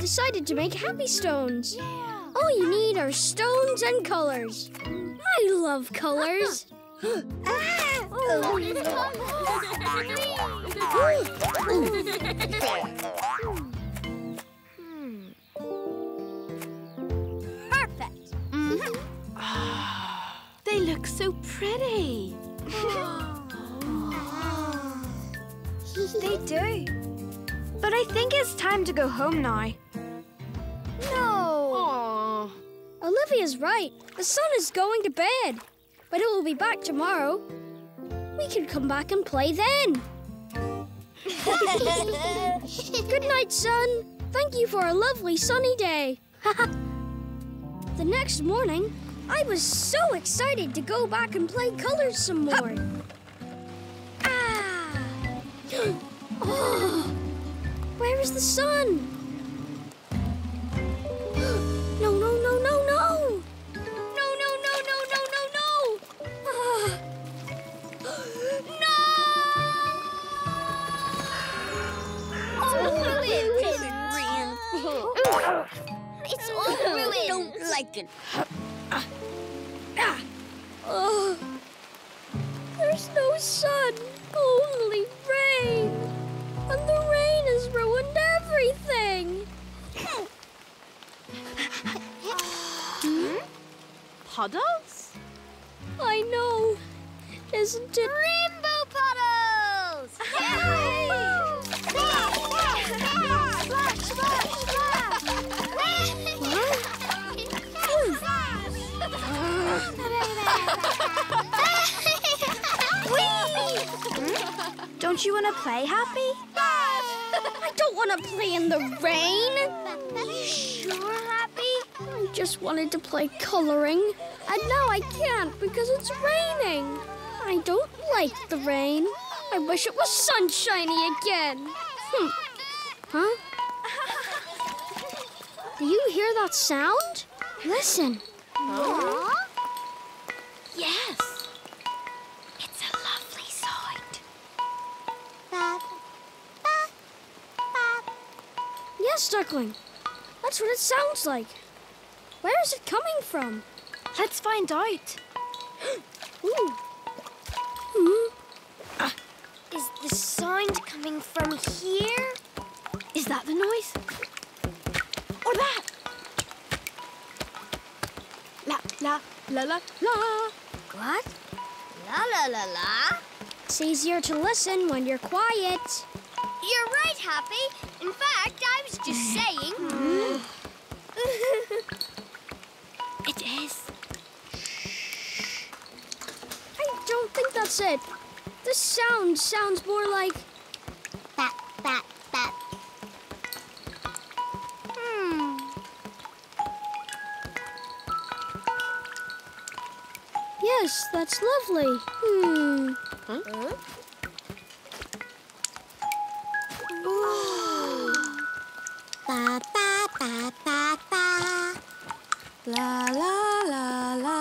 decided to make happy stones. Yeah. All you need are stones and colors. I love colors. Perfect. They look so pretty. They do. But I think it's time to go home now. No. Olivia's right. The sun is going to bed. But it will be back tomorrow. We can come back and play then. Good night, sun. Thank you for a lovely sunny day. The next morning, I was so excited to go back and play colors some more. Oh, where is the sun? No, no, no, no, no. No, no, no, no, no, no, no. No! It's all ruined. I don't like it. There's no sun, only rain. And the rain has ruined everything. Puddles? I know. Isn't it? Rainbow puddles! Yay! Splash, splash, splash! Don't you want to play, Happy? I don't want to play in the rain. Sure, Happy? I just wanted to play coloring, and now I can't because it's raining. I don't like the rain. I wish it was sunshiny again. Huh? Do you hear that sound? Listen. Aww. Yes. It's a lovely sound. Yes, Duckling. That's what it sounds like. Where is it coming from? Let's find out. Ooh. Is the sound coming from here? Is that the noise? Or that? La, la, la, la, la. What? La la la la. It's easier to listen when you're quiet. You're right, Happy. In fact, I was just saying. It is. I don't think that's it. The sound sounds more like... Bat, bat, bat. Yes, that's lovely. Huh? Ba, ba, ba, ba, ba. La, la, la, la.